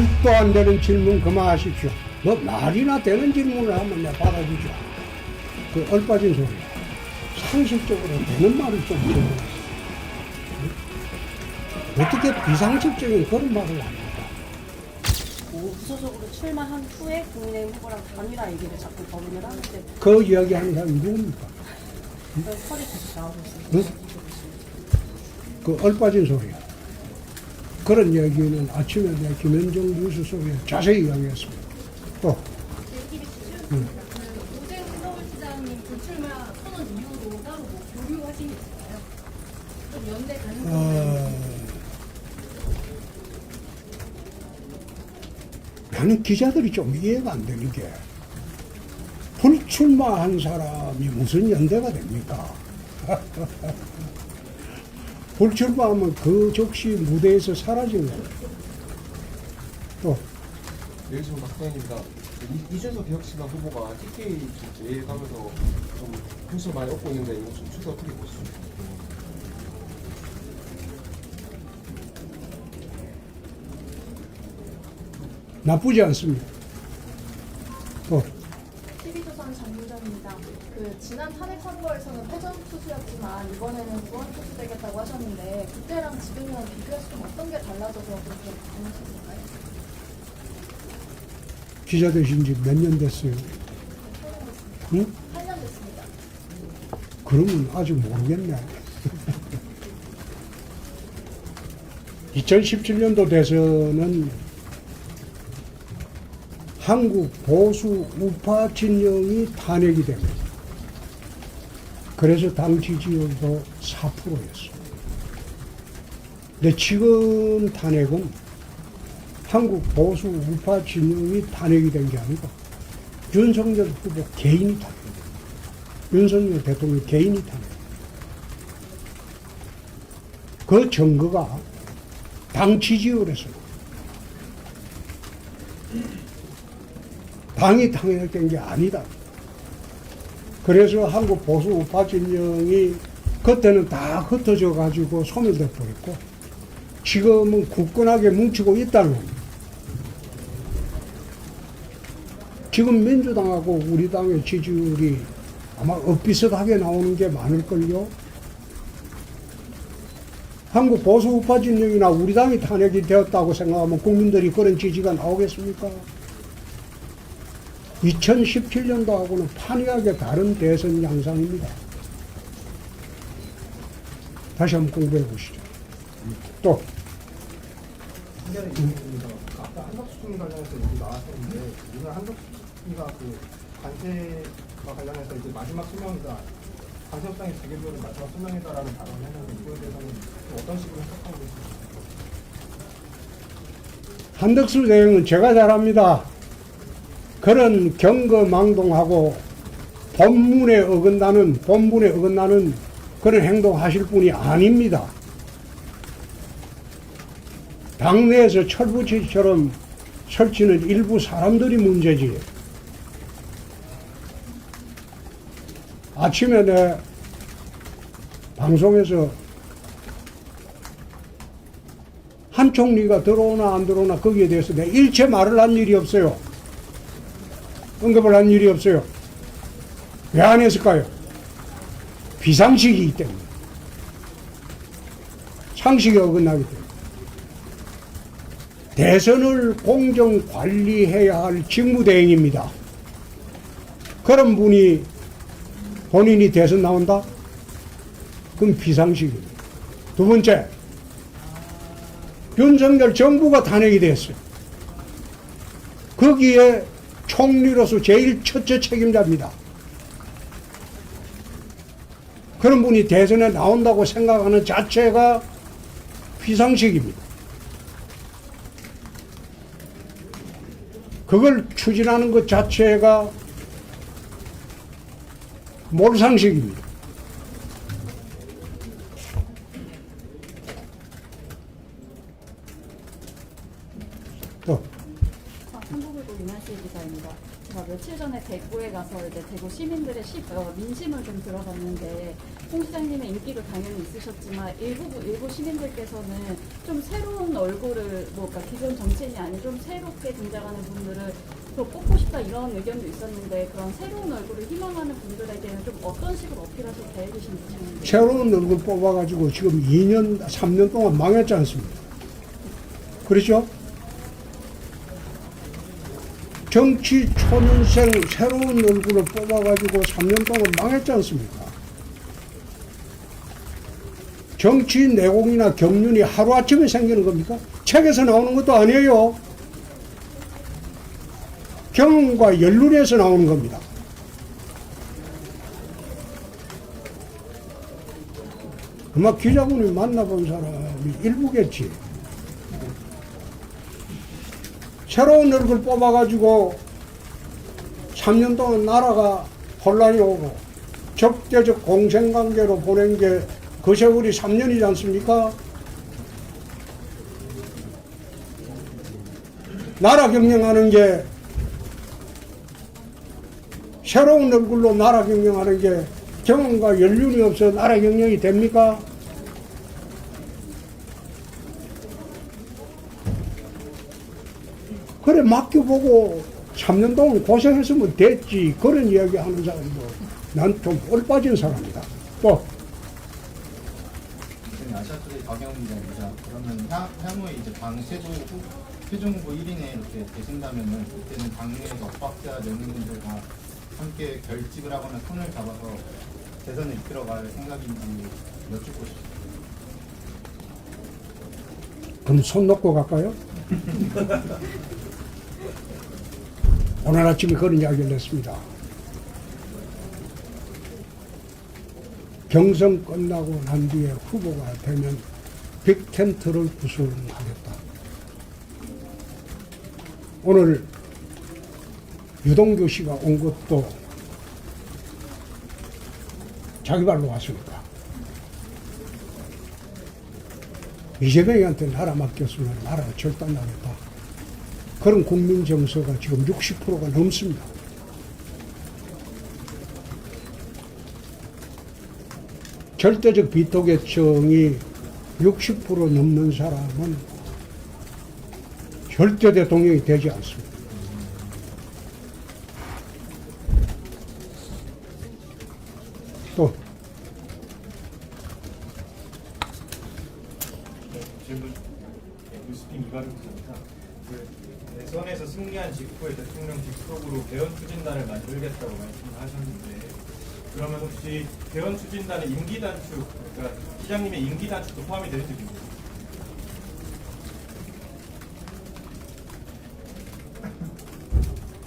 말도 안 되는 질문 그만하십시오. 뭐 말이나 되는 질문을 하면 내가 받아주죠. 그 얼빠진 소리. 상식적으로 되는 말을 좀 질문하세요. 어떻게 비상식적인 그런 말을 합니까? 구체적으로 출마한 후에 국민의힘 후보랑 단일화 얘기를 자꾸 거론을 하는데 그 이야기하는 사람이 누굽니까? 허리 계속 나오셨어요. 응? 그 얼빠진 소리야. 그런 얘기는 아침에 내가 김현정 뉴스 속에 자세히 이야기했습니다. 또. 오세훈 서울시장님 불출마 선언 이후로 따로 뭐 교류하신 게 있을까요? 좀 연대 가능성이 나는 기자들이 좀 이해가 안 되는 게 불출마한 사람이 무슨 연대가 됩니까? 불출마하면 그 즉시 무대에서 사라진 거예요. 또 여기서 박사님입니다. 이준석 개혁신당 후보가 TK 제에 가면서 좀 표시를 많이 얻고 있는데 이거 좀 추세 어떻게 보시죠? 나쁘지 않습니다. 또 TV조선 전문자입니다. 그 지난 탄핵 선거에서는 패전 투수였지만 이번에는 무한 투수 되겠다고 하셨는데 그때랑 지금이랑 비교해서 좀 어떤 게 달라져서 그렇게 반응하셨을까요? 기자 되신 지 몇 년 됐어요? 8년 됐습니다. 응? 8년 됐습니다. 그러면 아직 모르겠네. 2017년도 대선은 한국 보수 우파 진영이 탄핵이 됩니다. 그래서 당 지지율도 4%였어요. 근데 지금 탄핵은 한국 보수 우파 진영이 탄핵이 된 게 아니고 윤석열 후보 개인이 탄핵입니다. 윤석열 대통령 개인이 탄핵. 그 증거가 당 지지율에서 당이 탄핵된 게 아니다. 그래서 한국 보수 우파 진영이 그때는 다 흩어져 가지고 소멸돼 버렸고 지금은 굳건하게 뭉치고 있다는 겁니다. 지금 민주당하고 우리 당의 지지율이 아마 엇비슷하게 나오는 게 많을걸요. 한국 보수 우파 진영이나 우리 당이 탄핵이 되었다고 생각하면 국민들이 그런 지지가 나오겠습니까? 2017년도하고는 판이하게 다른 대선 양상입니다. 다시 한번 공부해 보시죠. 또. 아까 한덕수 총리 관련해서 얘기 나왔었는데 오늘 한덕수 총리가 그 관세와 관련해서 이제 마지막 소명이다. 관세 협상의 재개별은 마지막 소명이다라는 발언을 했는데 이거에 대해서는 어떤 식으로 해석하고 계십니까? 한덕수 대행은 제가 잘 압니다. 그런 경거망동하고 본분에 어긋나는 그런 행동하실 분이 아닙니다. 당내에서 철부지처럼 설치는 일부 사람들이 문제지. 아침에 내 방송에서 한 총리가 들어오나 안 들어오나 거기에 대해서 내가 일체 말을 한 일이 없어요. 언급을 한 일이 없어요. 왜 안 했을까요? 비상식이기 때문에. 상식이 어긋나기 때문에. 대선을 공정 관리해야 할 직무대행입니다. 그런 분이 본인이 대선 나온다? 그럼 비상식입니다. 두 번째, 윤석열 정부가 탄핵이 됐어요. 거기에 총리로서 제일 첫째 책임자입니다. 그런 분이 대선에 나온다고 생각하는 자체가 비상식입니다. 그걸 추진하는 것 자체가 몰상식입니다. 또. 한국일보 윤한씨 기자입니다. 제가 며칠 전에 대구에 가서 이제 대구 시민들의 민심을 좀 들어봤는데 홍 시장님의 인기도 당연히 있으셨지만 일부 시민들께서는 좀 좀 새로운 얼굴을 뭐 그러니까 기존 정치인이 아닌 좀 새롭게 등장하는 분들을 더 뽑고 싶다 이런 의견도 있었는데 그런 새로운 얼굴을 희망하는 분들에게는 좀 어떤 식으로 어필하실 계획이신지 좀 새로운 얼굴 뽑아가지고 지금 2년, 3년 동안 망했지 않습니까? 그렇죠? 정치 초년생 새로운 얼굴을 뽑아가지고 3년 동안 망했지 않습니까? 정치 내공이나 경륜이 하루아침에 생기는 겁니까? 책에서 나오는 것도 아니에요. 경험과 연륜에서 나오는 겁니다. 아마 기자분이 만나본 사람이 일부겠지. 새로운 얼굴 뽑아가지고 3년 동안 나라가 혼란이 오고 적대적 공생관계로 보낸 게 그 세월이 3년이지 않습니까? 나라 경영하는 게 새로운 얼굴로 나라 경영하는 게 경험과 연륜이 없어 나라 경영이 됩니까? 그래 맡겨보고 3년 동안 고생했으면 됐지 그런 이야기 하는 사람도 난 좀 꼴빠진 사람이다. 또 아시아투데이 박영훈 기자입니다. 그러면 향후에 이제 당 최종 후보 1인에 이렇게 되신다면은 그때는 당내에서 엇박자 내는 분들 다 함께 결집을 하거나 손을 잡아서 대선을 이끌어갈 생각인지 여쭙고 싶습니다. 그럼 손 놓고 갈까요? 오늘 아침에 그런 이야기를 했습니다. 경선 끝나고 난 뒤에 후보가 되면 빅텐트를 구성하겠다. 오늘 유동규 씨가 온 것도 자기 발로 왔으니까 이재명이한테 나라 맡겼으면 나라가 절단나겠다. 그런 국민 정서가 지금 60%가 넘습니다. 절대적 비토계층이 60% 넘는 사람은 절대 대통령이 되지 않습니다. 또 질문, 뉴스팀 이광희 기자입니다. 대선에서 승리한 직후에 대통령 직속으로 개헌 추진단을 만들겠다고 말씀을 하셨는데 그러면 혹시 개헌 추진단의 임기 단축, 그러니까 시장님의 임기 단축도 포함이 되는 뜻입니까?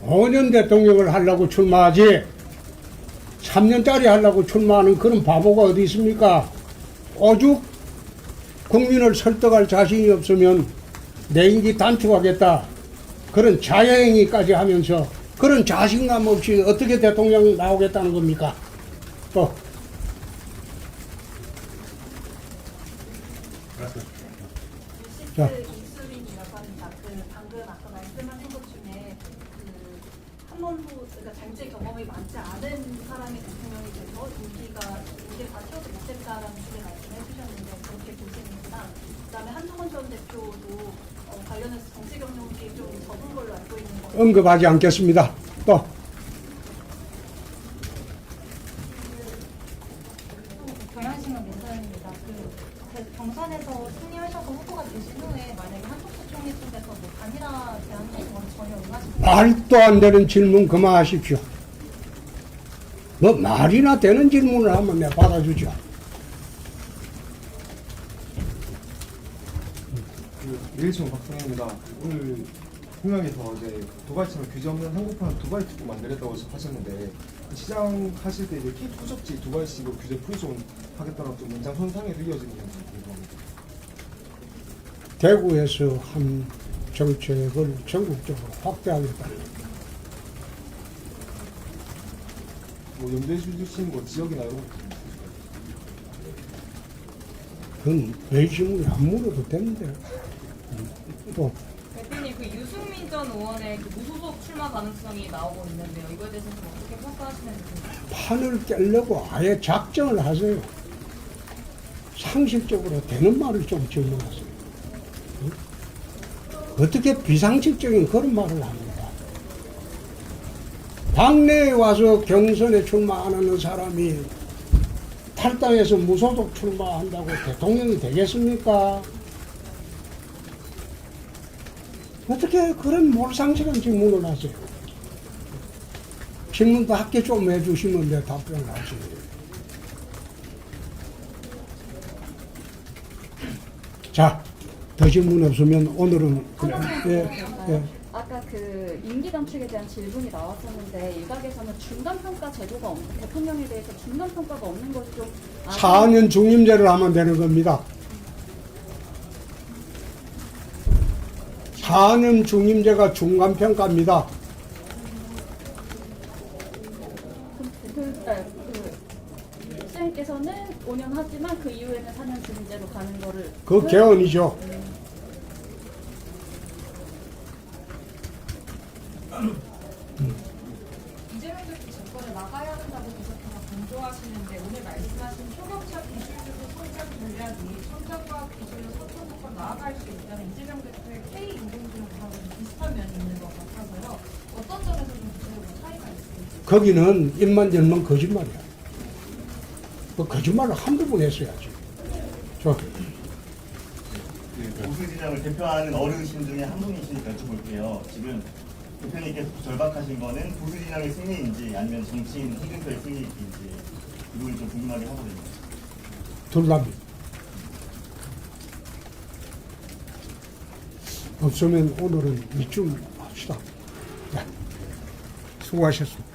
오 5년 대통령을 하려고 출마하지 3년짜리 하려고 출마하는 그런 바보가 어디 있습니까? 오죽 국민을 설득할 자신이 없으면 내 임기 단축하겠다 그런 자여행위까지 하면서 그런 자신감 없이 어떻게 대통령 나오겠다는 겁니까? 또 자. 이수빈이라고 합니다. 방금 아까 말씀하신 것 중에 한 번도 그러니까 정치 경험이 많지 않은 사람이 대통령이 돼서 임기를 다 채워도 못했다라는 식의 말씀을 해주셨는데 그렇게 보시는구나. 그다음에 한동훈 전 대표도 관련해서 정치 경력이 좀 적은 걸로 알고 있는 거. 언급하지 않겠습니다. 또 경향신문 민서입니다. 경선에서 승리하셔서 후보가 되신 후에 만약에 한국수 총리 쪽에서 뭐 단일화 제안 같은 건 전혀 응하시나요? 말도 안 되는 질문 그만하십시오. 뭐 말이나 되는 질문을 하면 내가 받아주죠. 매일신문 박성현입니다. 오늘 공약에서 이제 도발처럼 규제 없는 한국판 두바이 특구 만들겠다고 하셨는데 시장 하실 때 이제 키 투적지 두바이식으로 규제 풀좀 하겠다는 좀 연장선상에서 이어지는 건지 궁금합니다. 대구에서 한 정책을 전국적으로 확대하겠다. 뭐 염두에 주신 뭐 지역이나 이런 것 그건 외신문에 안 물어도 되는데. 또 대표님, 그 유승민 전 의원의 그 무소속 출마 가능성이 나오고 있는데요. 이거에 대해서 좀 어떻게 평가하시는지. 판을 깨려고 아예 작정을 하세요. 상식적으로 되는 말을 좀 질문하세요. 어떻게 비상식적인 그런 말을 합니까? 당내에 와서 경선에 출마 안 하는 사람이 탈당해서 무소속 출마한다고 대통령이 되겠습니까? 어떻게 그런 몰상식한 질문을 하세요? 질문도 학교 좀 해주시면 내가 답변을 하지. 자, 더 질문 없으면 오늘은 그냥, 예. 아까 그 임기 단축에 대한 질문이 나왔었는데 일각에서는 중간평가 제도가 대통령에 대해서 중간평가가 없는 것이 좀 4년 중임제를 하면 되는 겁니다. 4년 중임제가 중간평가입니다. 시장님께서는 5년 하지만 그 이후에는 4년 중임제로 가는 거를 그 개헌이죠. 이재명 대표 정권을 막아야 한다고 계속해서 강조하시는데 오늘 말씀하신 초경차 기술주도 성장 전략이 성장과 기술로 선천국가로 나아갈 수 있다는 이재명 대표의 K 인공지능하고 비슷한 면이 있는 것 같아서요. 어떤 점에서 좀 구체적으로 차이가 있을지. 거기는 일만절만 거짓말이야. 그 거짓말을 한두 번 했어야지. 저 보수 진영을 대표하는 어르신 중에 한 분이시니까 여쭤볼게요. 지금 대표님께서 절박하신 거는 보수 진영의 승리인지 아니면 정치인 홍준표의 승리인지 이 부분이 좀 궁금하게 하거든요. 둘 다입니다. 없으면 오늘은 이쯤 합시다. 네. 수고하셨습니다.